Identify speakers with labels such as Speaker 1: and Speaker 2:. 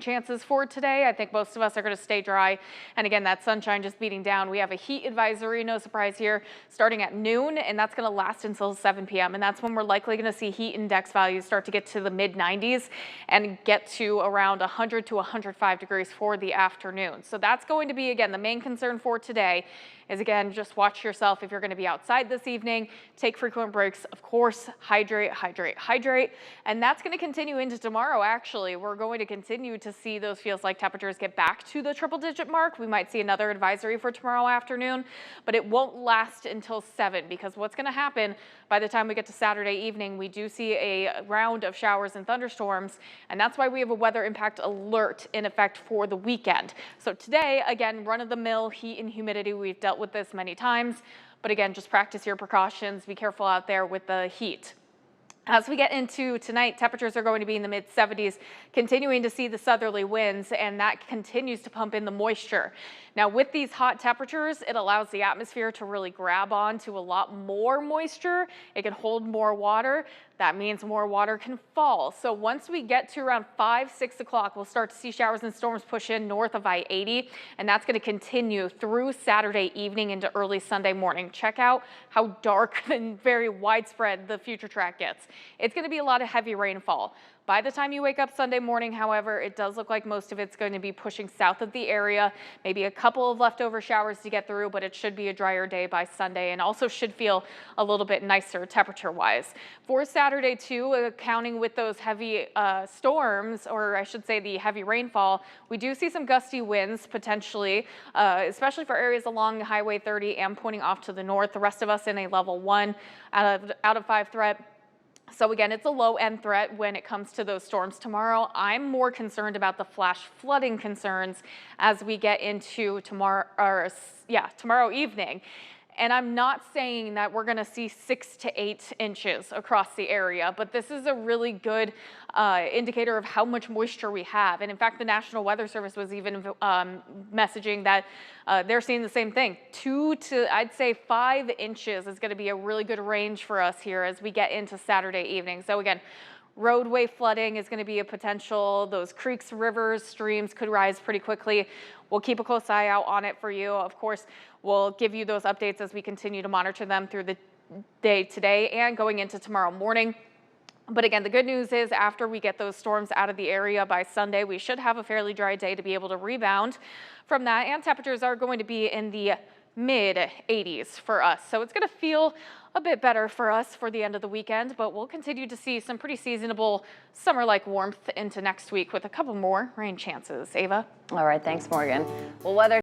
Speaker 1: Chances for today. I think most of us are going to stay dry. And again, that sunshine just beating down. We have a heat advisory, no surprise here, starting at noon, and that's going to last until 7 p.m. And that's when we're likely going to see heat index values start to get to the mid 90s and get to around 100 to 105 degrees for the afternoon. So that's going to be, again, the main concern for today is, again, just watch yourself if you're going to be outside this evening. Take frequent breaks. Of course, hydrate, hydrate, hydrate. And that's going to continue into tomorrow, actually. We're going to continue to see those feels like temperatures get back to the triple-digit mark. We might see another advisory for tomorrow afternoon, but it won't last until 7, because what's going to happen by the time we get to Saturday evening, we do see a round of showers and thunderstorms, and that's why we have a weather impact alert in effect for the weekend. So today, again, run-of-the-mill heat and humidity. We've dealt with this many times, but again, just practice your precautions. Be careful out there with the heat. As we get into tonight, temperatures are going to be in the mid 70s, continuing to see the southerly winds, and that continues to pump in the moisture. Now, with these hot temperatures, it allows the atmosphere to really grab on to a lot more moisture. It can hold more water. That means more water can fall. So once we get to around 5, 6 o'clock, we'll start to see showers and storms push in north of I-80, and that's going to continue through Saturday evening into early Sunday morning. Check out how dark and very widespread the future track gets. It's going to be a lot of heavy rainfall. By the time you wake up Sunday morning, however, it does look like most of it's going to be pushing south of the area. Maybe a couple of leftover showers to get through, but it should be a drier day by Sunday, and also should feel a little bit nicer temperature-wise. For Saturday, too, counting with those heavy storms, or I should say the heavy rainfall, we do see some gusty winds potentially, especially for areas along Highway 30 and pointing off to the north. The rest of us in a level 1 out of 5 threat. So again, it's a low-end threat when it comes to those storms tomorrow. I'm more concerned about the flash flooding concerns as we get into tomorrow evening. And I'm not saying that we're going to see 6 to 8 inches across the area, but this is a really good indicator of how much moisture we have. And in fact, the National Weather Service was even messaging that they're seeing the same thing. 2 to, I'd say, 5 inches is going to be a really good range for us here as we get into Saturday evening. So again, roadway flooding is going to be a potential. Those creeks, rivers, streams could rise pretty quickly. We'll keep a close eye out on it for you. Of course, we'll give you those updates as we continue to monitor them through the day today and going into tomorrow morning. But again, the good news is after we get those storms out of the area by Sunday, we should have a fairly dry day to be able to rebound from that. And temperatures are going to be in the mid 80s for us. So it's going to feel a bit better for us for the end of the weekend, but we'll continue to see some pretty seasonable summer-like warmth into next week with a couple more rain chances. Ava?
Speaker 2: All right, thanks, Morgan. Well, weather